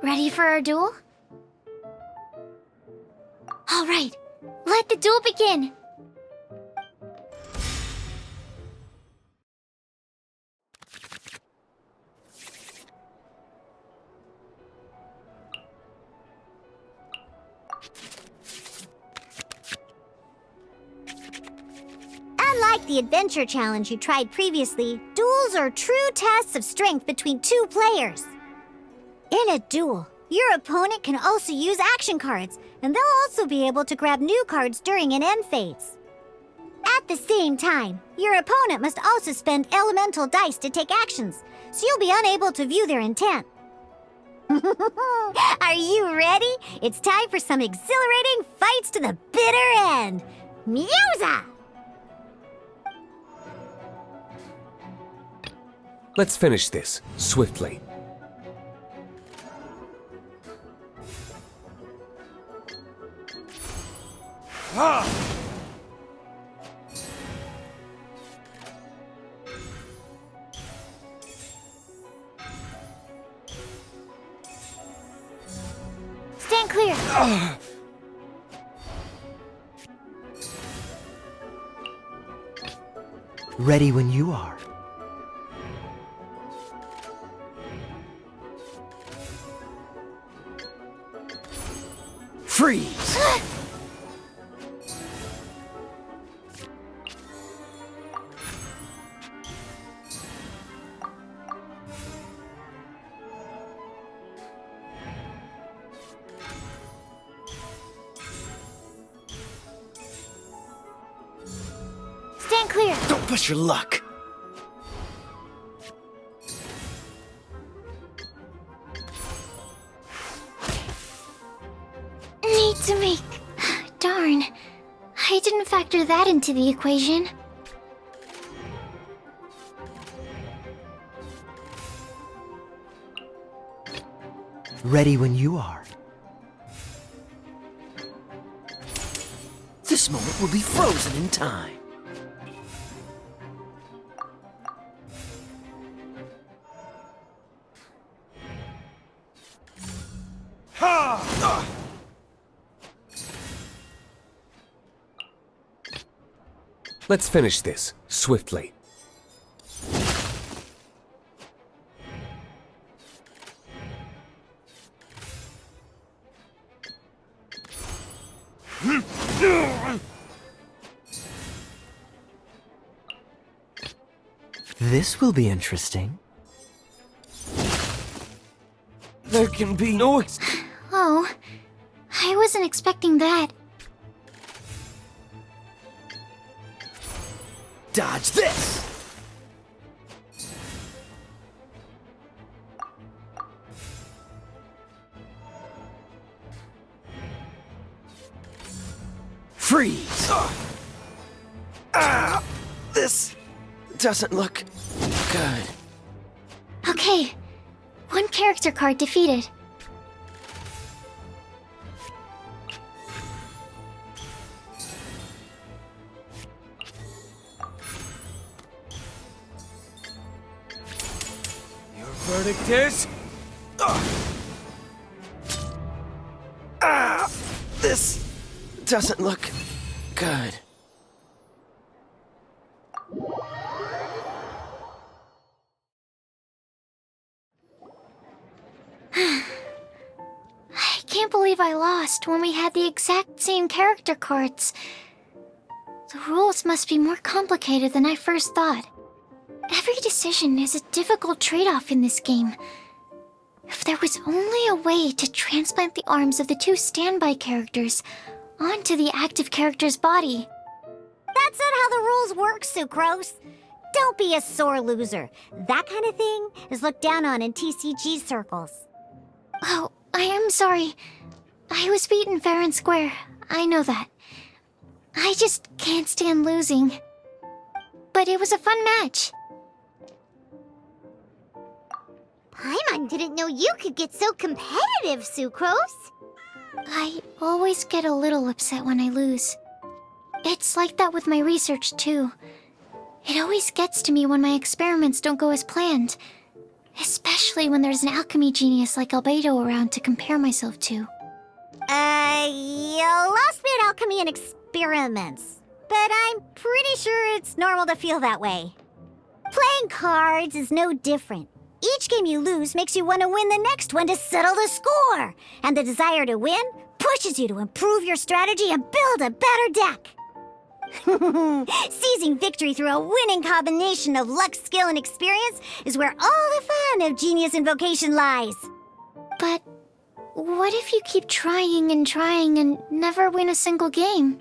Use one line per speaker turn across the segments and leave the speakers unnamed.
Ready for our duel? All right, let the duel begin!
Unlike the adventure challenge you tried previously, duels are true tests of strength between two players. In a duel, your opponent can also use action cards, and they'll also be able to grab new cards during an end phase. At the same time, your opponent must also spend elemental dice to take actions, so you'll be unable to view their intent. Are you ready? It's time for some exhilarating fights to the bitter end. Musa!
Let's finish this, swiftly.
Stand clear!
Ready when you are. Freeze!
Stand clear!
Don't push your luck.
Need to make... Darn. I didn't factor that into the equation.
Ready when you are. This moment will be frozen in time.
Let's finish this, swiftly.
This will be interesting.
There can be no
Oh, I wasn't expecting that.
Dodge this! Freeze! This doesn't look good.
Okay, one character card defeated.
Your verdict is...
This doesn't look good.
I can't believe I lost when we had the exact same character cards. The rules must be more complicated than I first thought. Every decision is a difficult trade-off in this game. If there was only a way to transplant the arms of the two standby characters onto the active character's body.
That's not how the rules work, Sucrose. Don't be a sore loser. That kind of thing is looked down on in TCG circles.
Oh, I am sorry. I was beaten fair and square. I know that. I just can't stand losing. But it was a fun match.
Paimon didn't know you could get so competitive, Sucrose.
I always get a little upset when I lose. It's like that with my research, too. It always gets to me when my experiments don't go as planned. Especially especially when there's an alchemy genius like Albedo around to compare myself to.
You lost me at alchemy and experiments, but I'm pretty sure it's normal to feel that way. Playing cards is no different. Each game you lose makes you want to win the next one to settle the score, and the desire to win pushes you to improve your strategy and build a better deck. Seizing victory through a winning combination of luck, skill, and experience is where all the fun of Genius Invocation lies.
But what if you keep trying and never win a single game?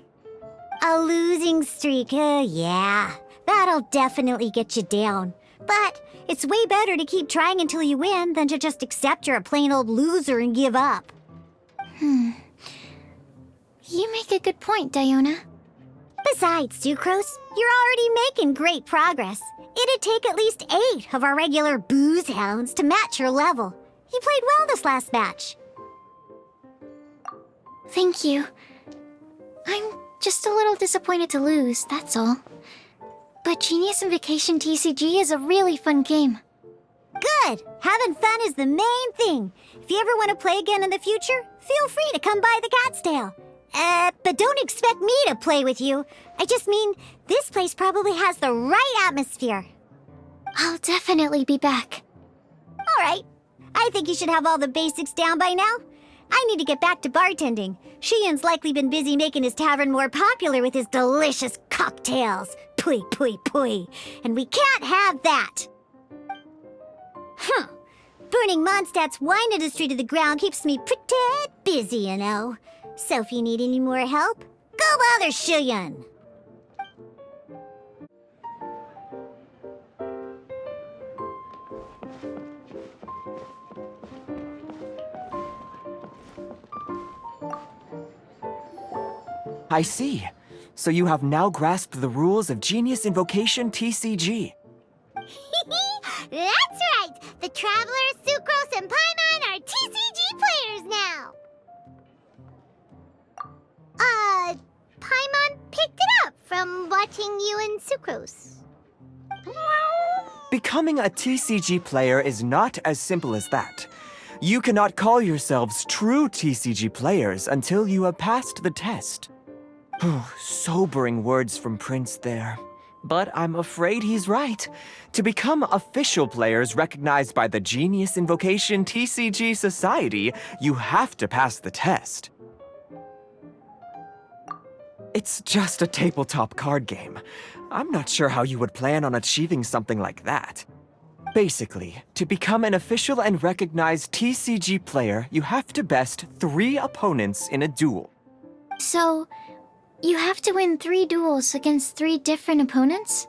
A losing streak, yeah, that'll definitely get you down. But it's way better to keep trying until you win than to just accept you're a plain old loser and give up.
You make a good point, Diona.
Besides, Sucrose, you're already making great progress. It'd take at least 8 of our regular booze hounds to match your level. You played well this last match.
Thank you. I'm just a little disappointed to lose, that's all. But Genius Invocation TCG is a really fun game.
Good! Having fun is the main thing. If you ever want to play again in the future, feel free to come by the Cat's Tail. But don't expect me to play with you. I just mean, this place probably has the right atmosphere.
I'll definitely be back.
All right. I think you should have all the basics down by now. I need to get back to bartending. Shian's likely been busy making his tavern more popular with his delicious cocktails. Pui, pui, pui. And we can't have that. Burning Mondstadt's wine industry to the ground keeps me pretty busy, you know. So if you need any more help, go bother Shian.
I see. So you have now grasped the rules of Genius Invocation TCG.
That's right! The Travelers, Sucrose, and Paimon are TCG players now! Paimon picked it up from watching you and Sucrose.
Becoming a TCG player is not as simple as that. You cannot call yourselves true TCG players until you have passed the test. Sobering words from Prince there. But I'm afraid he's right. To become official players recognized by the Genius Invocation TCG Society, you have to pass the test. It's just a tabletop card game. I'm not sure how you would plan on achieving something like that. Basically, to become an official and recognized TCG player, you have to best 3 opponents in a duel.
So, you have to win 3 duels against 3 different opponents?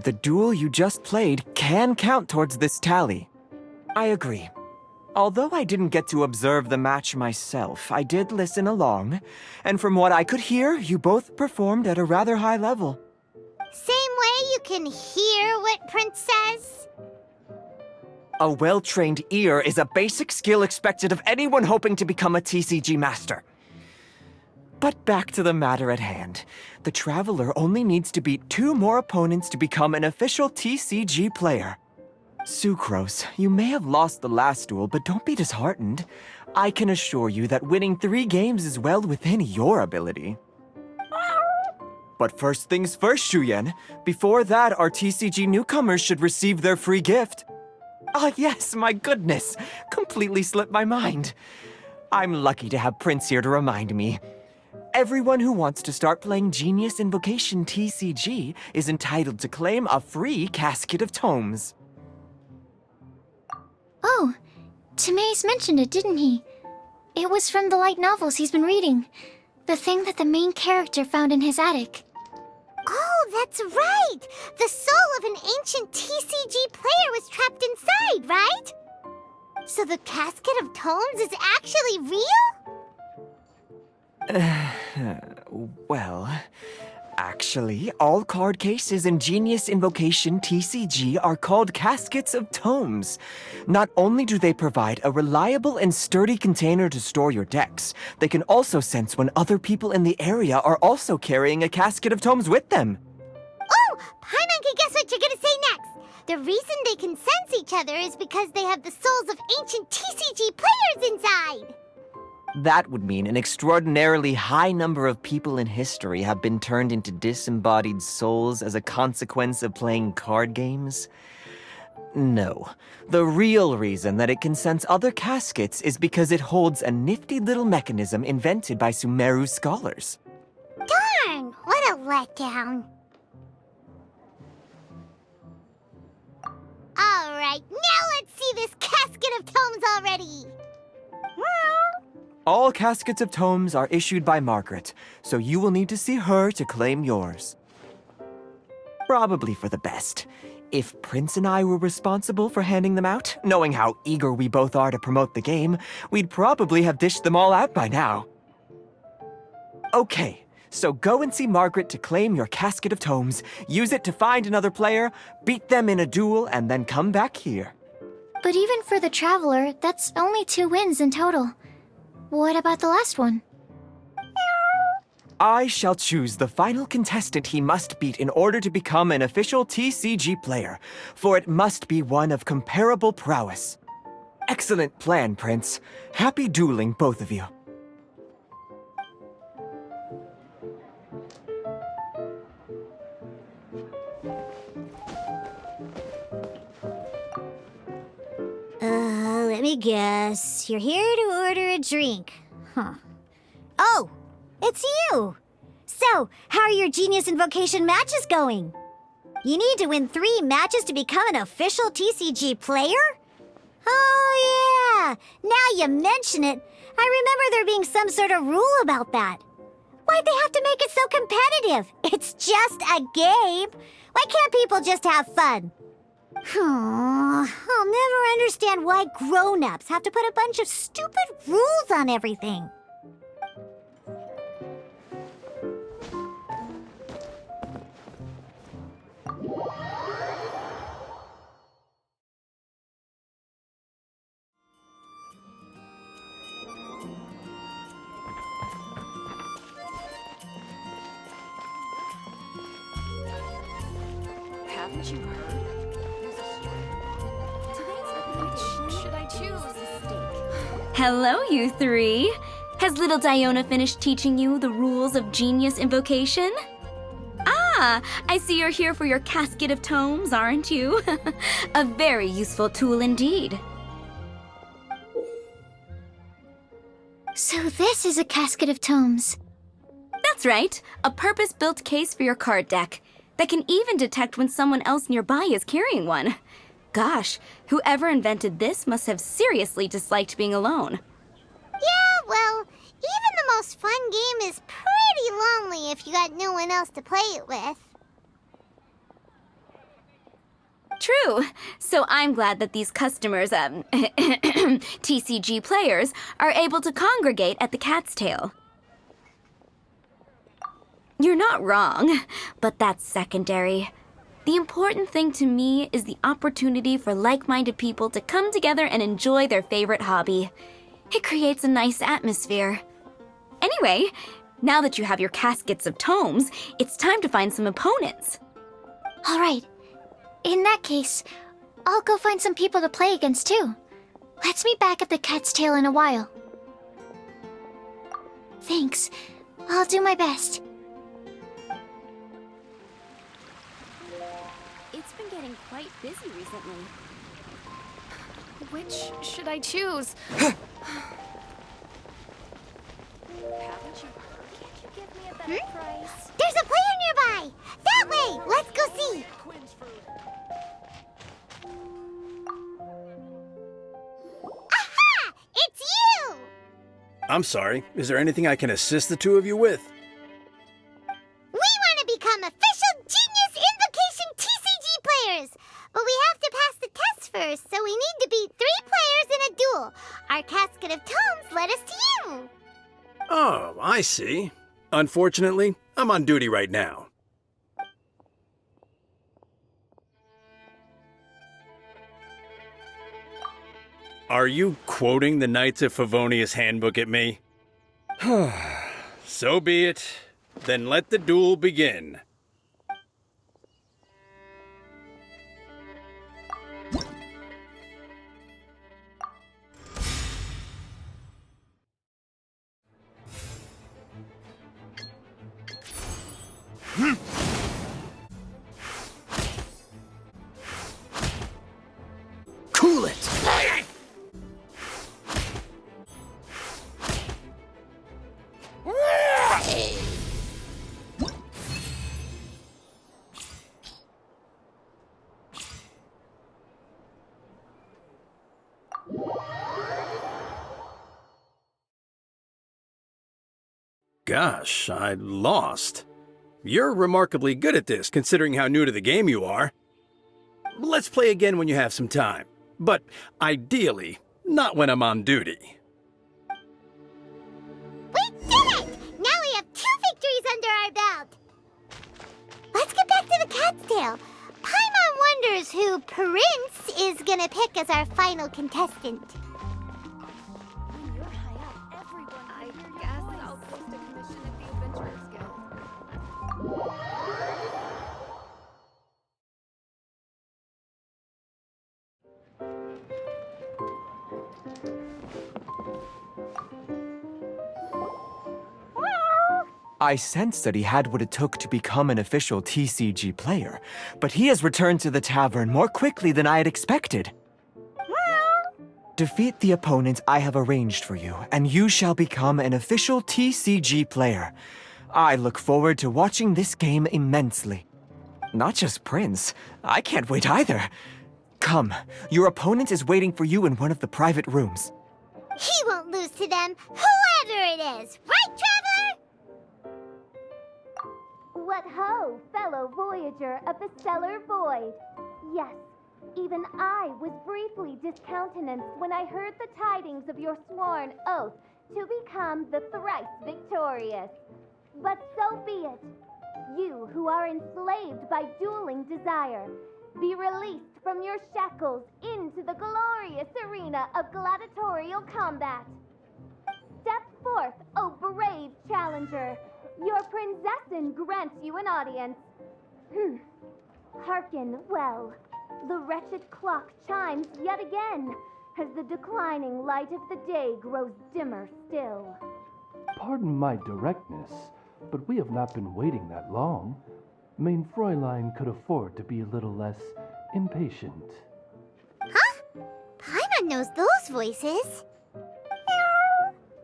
The duel you just played can count towards this tally. I agree. Although I didn't get to observe the match myself, I did listen along, and from what I could hear, you both performed at a rather high level.
Same way you can hear what Prince says?
A well-trained ear is a basic skill expected of anyone hoping to become a TCG master. But back to the matter at hand. The Traveler only needs to beat 2 more opponents to become an official TCG player. Sucrose, you may have lost the last duel, but don't be disheartened. I can assure you that winning 3 games is well within your ability. But first things first, Shuyen. Before that, our TCG newcomers should receive their free gift. Ah, yes, my goodness. Completely slipped my mind. I'm lucky to have Prince here to remind me. Everyone who wants to start playing Genius Invocation TCG is entitled to claim a free casket of tomes.
Oh, Timaeus mentioned it, didn't he? It was from the light novels he's been reading. The thing that the main character found in his attic.
Oh, that's right! The soul of an ancient TCG player was trapped inside, right? So the casket of tomes is actually real?
Well, actually, all card cases in Genius Invocation TCG are called caskets of tomes. Not only do they provide a reliable and sturdy container to store your decks, they can also sense when other people in the area are also carrying a casket of tomes with them.
Oh, Paimon can guess what you're gonna say next. The reason they can sense each other is because they have the souls of ancient TCG players inside!
That would mean an extraordinarily high number of people in history have been turned into disembodied souls as a consequence of playing card games? No. The real reason that it can sense other caskets is because it holds a nifty little mechanism invented by Sumeru scholars.
Darn! What a letdown. Alright, now let's see this casket of tomes already!
All caskets of tomes are issued by Margaret, so you will need to see her to claim yours. Probably for the best. If Prince and I were responsible for handing them out, knowing how eager we both are to promote the game, we'd probably have dished them all out by now. Okay, so go and see Margaret to claim your casket of tomes, use it to find another player, beat them in a duel, and then come back here.
But even for the Traveler, that's only 2 wins in total. What about the last one?
I shall choose the final contestant he must beat in order to become an official TCG player, for it must be one of comparable prowess. Excellent plan, Prince. Happy dueling, both of you.
Let me guess. You're here to order a drink. Huh. Oh, it's you! So, how are your Genius Invocation matches going? You need to win 3 matches to become an official TCG player? Oh yeah! Now you mention it, I remember there being some sort of rule about that. Why'd they have to make it so competitive? It's just a game. Why can't people just have fun? I'll never understand why grown-ups have to put a bunch of stupid rules on everything.
Haven't you heard? Which should I choose?
Hello, you 3. Has little Diona finished teaching you the rules of Genius Invocation? Ah, I see you're here for your casket of tomes, aren't you? A very useful tool indeed.
So this is a casket of tomes.
That's right, a purpose-built case for your card deck that can even detect when someone else nearby is carrying one. Gosh, whoever invented this must have seriously disliked being alone.
Yeah, well, even the most fun game is pretty lonely if you got no one else to play it with.
True. So I'm glad that these customers, TCG players, are able to congregate at the Cat's Tail. You're not wrong, but that's secondary. The important thing to me is the opportunity for like-minded people to come together and enjoy their favorite hobby. It creates a nice atmosphere. Anyway, now that you have your caskets of tomes, it's time to find some opponents.
All right. In that case, I'll go find some people to play against too. Let's meet back at the Cat's Tail in a while. Thanks. I'll do my best.
It's been getting quite busy recently. Which should I choose? Haven't you heard? Can't you give me a better price?
There's a player nearby! That way! Let's go see! Aha! It's you!
I'm sorry. Is there anything I can assist the two of you with?
We want to become official Genius Invocation TCG players! But we have to pass the test first, so we need to beat 3 players in a duel. Our casket of tomes led us to you!
Oh, I see. Unfortunately, I'm on duty right now. Are you quoting the Knights of Favonius handbook at me? So be it. Then let the duel begin.
Duel it!
Gosh, I lost. You're remarkably good at this, considering how new to the game you are. Let's play again when you have some time. But ideally, not when I'm on duty.
We did it! Now we have 2 victories under our belt. Let's get back to the cat's tail. Paimon wonders who Prince is gonna pick as our final contestant.
When you're high up, everyone I guess I'll post a commission at the Adventurers Guild.
I sensed that he had what it took to become an official TCG player, but he has returned to the tavern more quickly than I had expected. Defeat the opponent I have arranged for you, and you shall become an official TCG player. I look forward to watching this game immensely. Not just Prince, I can't wait either. Come, your opponent is waiting for you in one of the private rooms.
He won't lose to them, whoever it is. Right, Traveler?
What ho, fellow voyager of the stellar void! Yes, even I was briefly discountenanced when I heard the tidings of your sworn oath to become the thrice victorious. But so be it. You who are enslaved by dueling desire, be released from your shackles into the glorious arena of gladiatorial combat. Step forth, O brave challenger. Your princessin grants you an audience. Hearken well. The wretched clock chimes yet again, as the declining light of the day grows dimmer still.
Pardon my directness, but we have not been waiting that long. Mein Fräulein could afford to be a little less impatient.
Huh? Paimon knows those voices.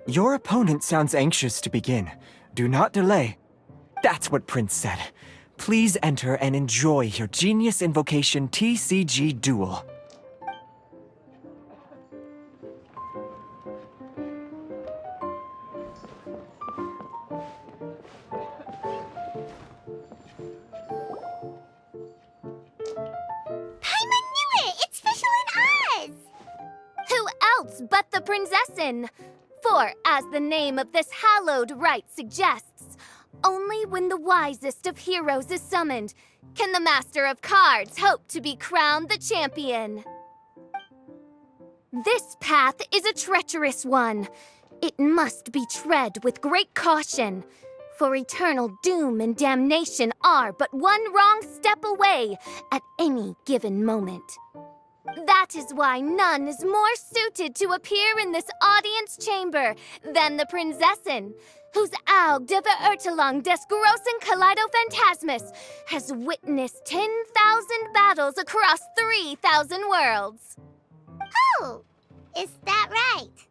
Your opponent sounds anxious to begin. Do not delay. That's what Prince said. Please enter and enjoy your Genius Invocation TCG duel.
Paimon knew it! It's Fischl and Oz!
Who else but the princessin? For, as the name of this hallowed rite suggests, only when the wisest of heroes is summoned can the master of cards hope to be crowned the champion. This path is a treacherous one. It must be tread with great caution, for eternal doom and damnation are but one wrong step away at any given moment. That is why none is more suited to appear in this audience chamber than the princessin, whose Aug de Verurtelung des großen Kaleido-Phantasmus has witnessed 10,000 battles across 3,000 worlds.
Oh, is that right?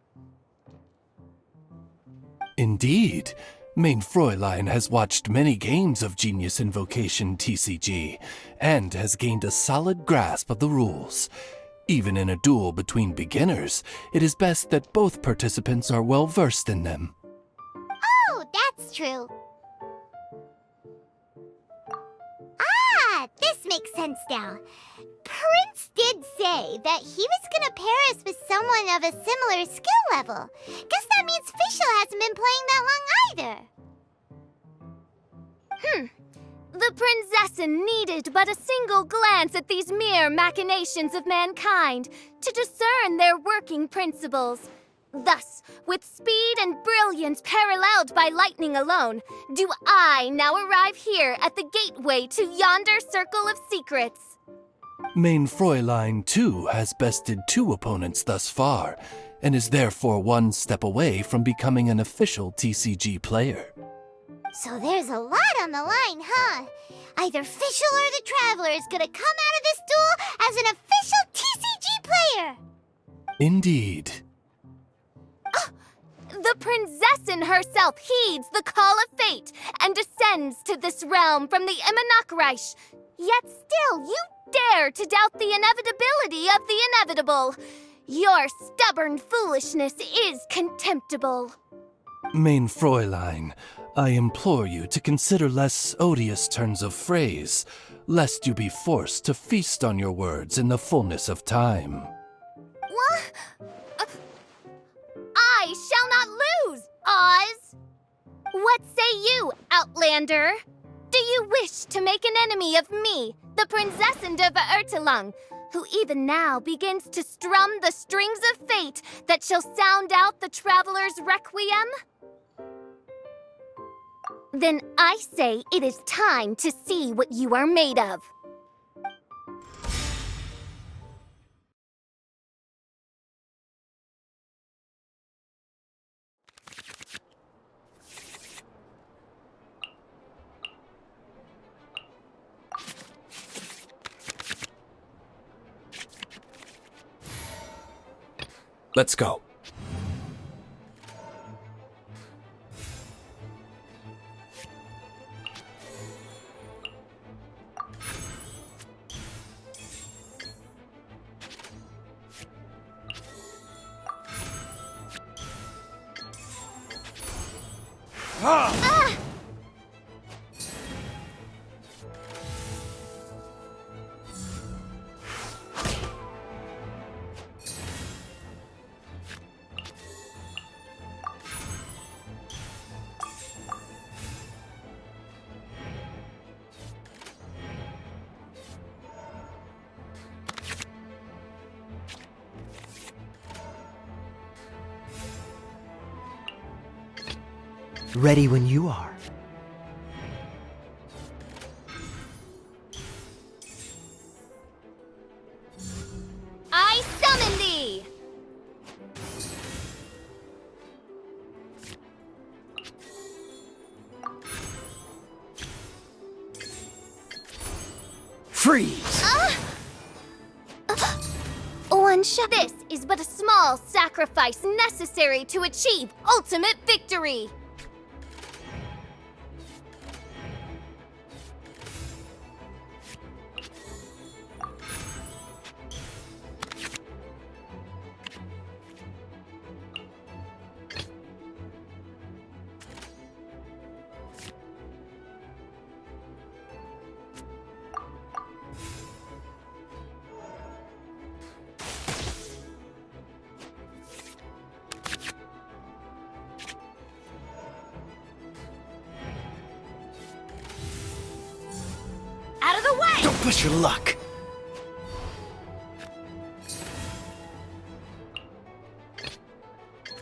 Indeed. Mein Fräulein has watched many games of Genius Invocation TCG, and has gained a solid grasp of the rules. Even in a duel between beginners, it is best that both participants are well versed in them.
Oh, that's true. Ah, this makes sense now. Prince did say that he was gonna pair us with someone of a similar skill level. Guess that means Fischl hasn't been playing that long either.
The princessin needed but a single glance at these mere machinations of mankind to discern their working principles. Thus, with speed and brilliance paralleled by lightning alone, do I now arrive here at the gateway to yonder circle of secrets.
Mein Fräulein, too, has bested 2 opponents thus far, and is therefore one step away from becoming an official TCG player.
So there's a lot on the line, huh? Either Fischl or the Traveler is gonna come out of this duel as an official TCG player.
Indeed.
The princessin herself heeds the call of fate and descends to this realm from the Immonakreich. Yet still, you dare to doubt the inevitability of the inevitable. Your stubborn foolishness is contemptible.
Mein Fräulein, I implore you to consider less odious turns of phrase, lest you be forced to feast on your words in the fullness of time.
What? I shall not lose, Oz! What say you, Outlander? Do you wish to make an enemy of me, the Princessin of Ertelung, who even now begins to strum the strings of fate that shall sound out the traveler's requiem? Then I say it is time to see what you are made of.
Let's go.
Ready when you are.
I summon thee!
Freeze!
One shot. This is but a small sacrifice necessary to achieve ultimate victory! Out of the way!
Don't push your luck.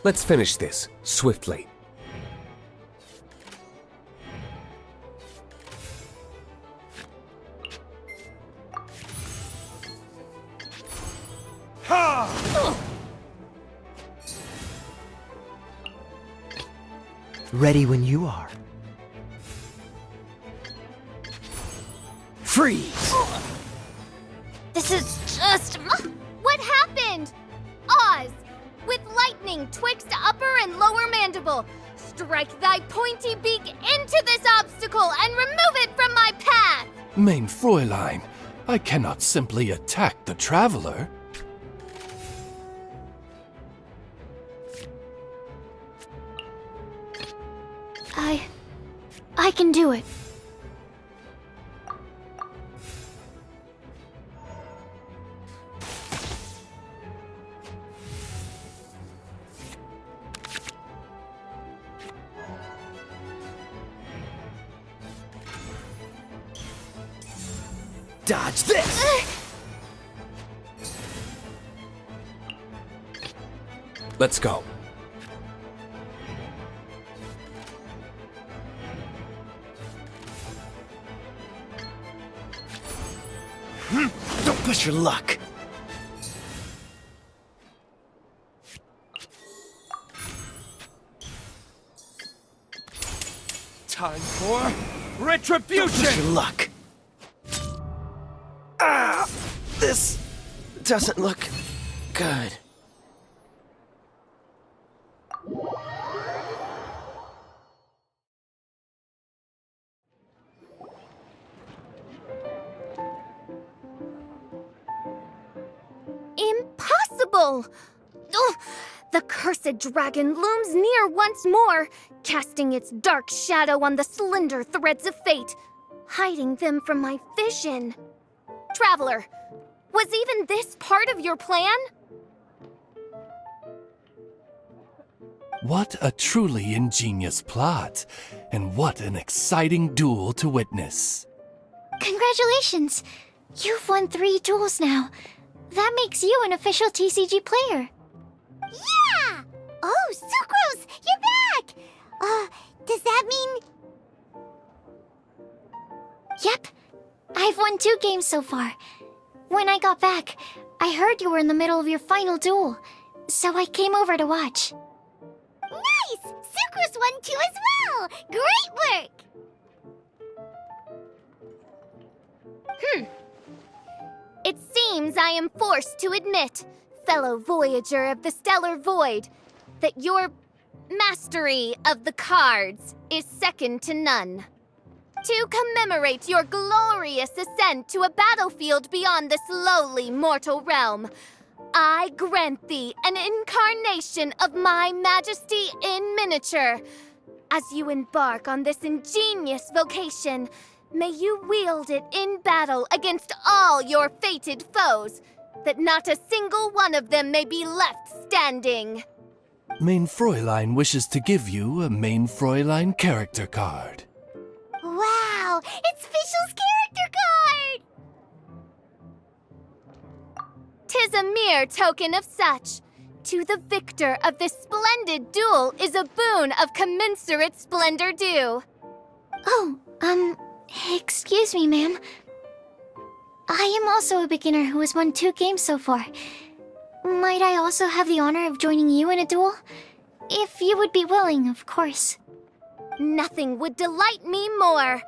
Let's finish this swiftly.
Ready when you are. Freeze!
This is just... What happened? Oz, with lightning twixt upper and lower mandible, strike thy pointy beak into this obstacle and remove it from my path!
Mein Fräulein, I cannot simply attack the traveler.
I can do it.
Dodge this!
Let's go.
Don't push your luck.
Time for
Don't
retribution!
push your luck. Ah! This doesn't look good.
trouble! Ugh! The cursed dragon looms near once more, casting its dark shadow on the slender threads of fate, hiding them from my vision. Traveler, was even this part of your plan?
What a truly ingenious plot, and what an exciting duel to witness.
Congratulations! You've won 3 duels now. That makes you an official TCG player.
Yeah! Oh, Sucrose, you're back! Does that mean...
Yep. I've won 2 games so far. When I got back, I heard you were in the middle of your final duel, so I came over to watch.
Nice! Sucrose won too as well! Great work!
It seems I am forced to admit, fellow voyager of the stellar void, that your mastery of the cards is second to none. To commemorate your glorious ascent to a battlefield beyond this lowly mortal realm, I grant thee an incarnation of my majesty in miniature. As you embark on this ingenious vocation, may you wield it in battle against all your fated foes, that not a single one of them may be left standing.
Main Fräulein wishes to give you a Main Fräulein character card.
Wow! It's Fischl's character card!
'Tis a mere token of such. To the victor of this splendid duel is a boon of commensurate splendor due.
Oh, excuse me, ma'am. I am also a beginner who has won 2 games so far. Might I also have the honor of joining you in a duel? If you would be willing, of course.
Nothing would delight me more.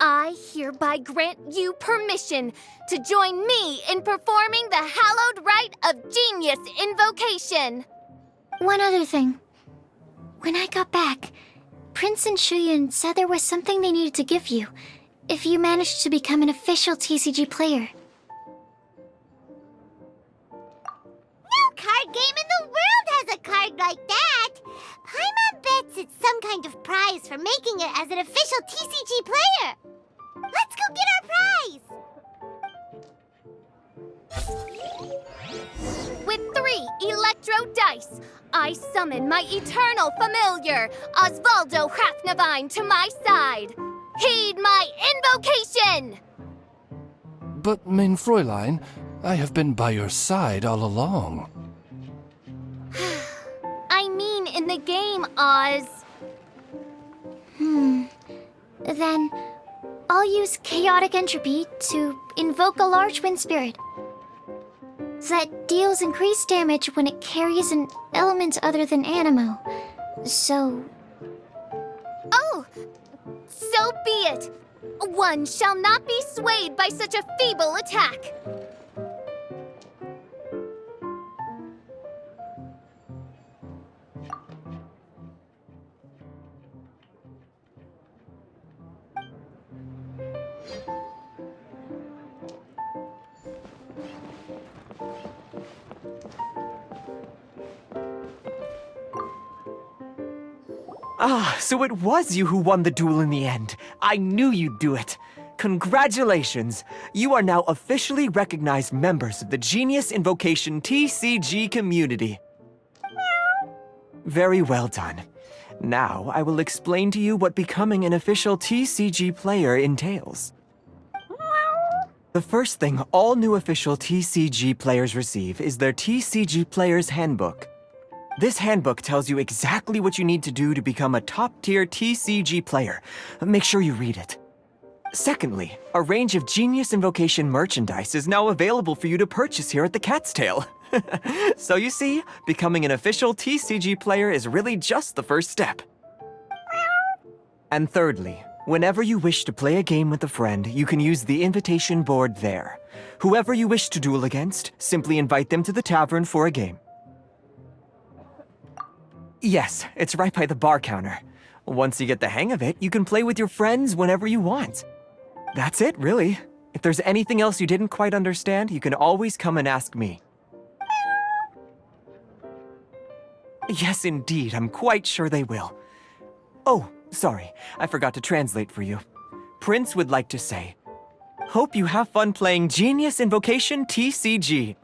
I hereby grant you permission to join me in performing the hallowed rite of genius invocation.
One other thing. When I got back, Prince and Shuyan said there was something they needed to give you if you managed to become an official TCG player.
No card game in the world has a card like that! Paimon bets it's some kind of prize for making it as an official TCG player! Let's go get our prize!
With 3 electro dice, I summon my eternal familiar, Osvaldo Hrathnavine, to my side. Heed my invocation!
But, Main Fräulein, I have been by your side all along.
I mean in the game, Oz.
Then, I'll use Chaotic Entropy to invoke a large wind spirit that deals increased damage when it carries an element other than Animo. So...
Oh, so be it. One shall not be swayed by such a feeble attack.
Ah, so it was you who won the duel in the end. I knew you'd do it. Congratulations! You are now officially recognized members of the Genius Invocation TCG community. Very well done. Now, I will explain to you what becoming an official TCG player entails. The first thing all new official TCG players receive is their TCG Player's Handbook. This handbook tells you exactly what you need to do to become a top-tier TCG player. Make sure you read it. Secondly, a range of Genius Invocation merchandise is now available for you to purchase here at the Cat's Tail. So you see, becoming an official TCG player is really just the first step. And thirdly, whenever you wish to play a game with a friend, you can use the invitation board there. Whoever you wish to duel against, simply invite them to the tavern for a game. Yes, it's right by the bar counter. Once you get the hang of it, you can play with your friends whenever you want. That's it, really. If there's anything else you didn't quite understand, you can always come and ask me. Yes, indeed. I'm quite sure they will. Oh, sorry. I forgot to translate for you. Prince would like to say, hope you have fun playing Genius Invocation TCG.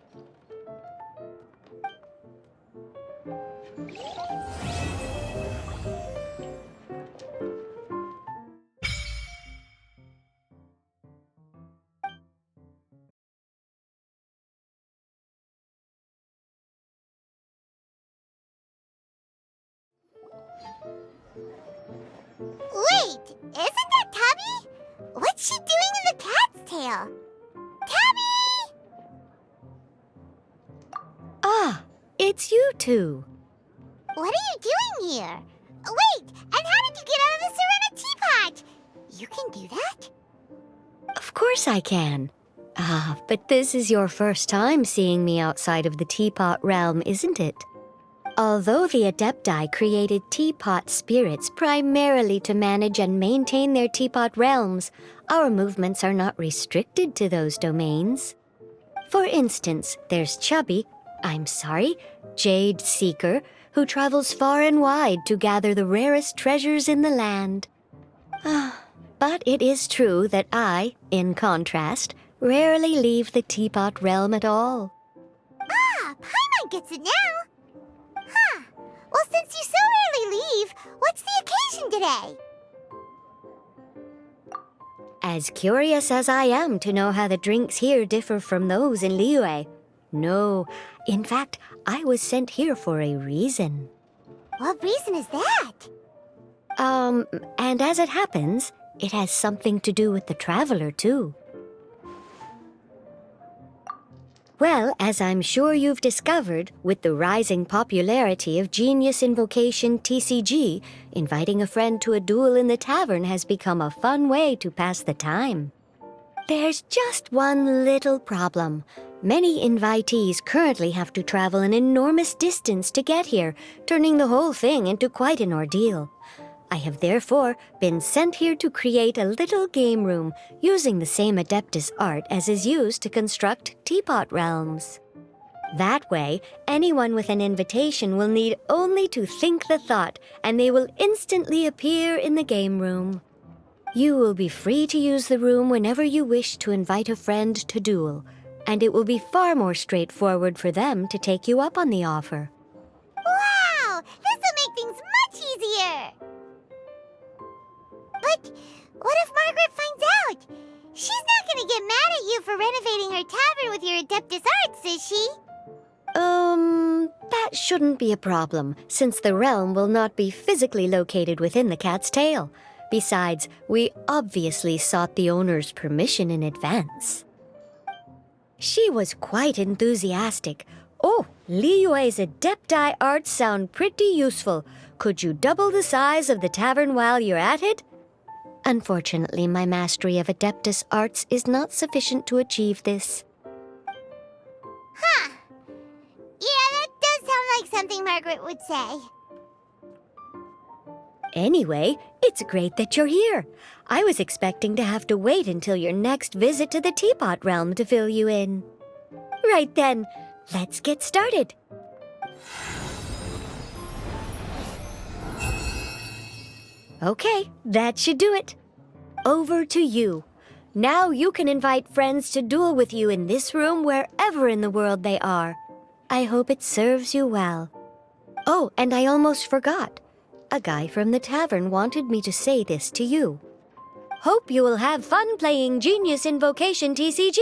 Wait, isn't that Tabby? What's she doing in the cat's tail? Tabby!
Ah, it's you two.
What are you doing here? Wait, and how did you get out of the Serena teapot? You can do that?
Of course I can. Ah, but this is your first time seeing me outside of the teapot realm, isn't it? Although the Adepti created teapot spirits primarily to manage and maintain their teapot realms, our movements are not restricted to those domains. For instance, there's Jade Seeker, who travels far and wide to gather the rarest treasures in the land. But it is true that I, in contrast, rarely leave the teapot realm at all.
Ah, Paimon gets it now. Huh. Well, since you so rarely leave, what's the occasion today?
As curious as I am to know how the drinks here differ from those in Liyue. No, in fact, I was sent here for a reason.
What reason is that?
And as it happens, it has something to do with the Traveler, too. Well, as I'm sure you've discovered, with the rising popularity of Genius Invocation TCG, inviting a friend to a duel in the tavern has become a fun way to pass the time. There's just one little problem. Many invitees currently have to travel an enormous distance to get here, turning the whole thing into quite an ordeal. I have therefore been sent here to create a little game room using the same Adeptus art as is used to construct teapot realms. That way, anyone with an invitation will need only to think the thought, and they will instantly appear in the game room. You will be free to use the room whenever you wish to invite a friend to duel, and it will be far more straightforward for them to take you up on the offer.
Wow! This will make things much easier! But what if Margaret finds out? She's not gonna get mad at you for renovating her tavern with your Adeptus arts, is she?
That shouldn't be a problem, since the realm will not be physically located within the cat's tail. Besides, we obviously sought the owner's permission in advance. She was quite enthusiastic. Oh, Liyue's Adepti arts sound pretty useful. Could you double the size of the tavern while you're at it? Unfortunately, my mastery of Adeptus arts is not sufficient to achieve this.
Huh. Yeah, that does sound like something Margaret would say.
Anyway, it's great that you're here. I was expecting to have to wait until your next visit to the Teapot Realm to fill you in. Right then, let's get started. Okay, that should do it. Over to you. Now you can invite friends to duel with you in this room wherever in the world they are. I hope it serves you well. Oh, and I almost forgot. A guy from the tavern wanted me to say this to you. Hope you will have fun playing Genius Invocation TCG.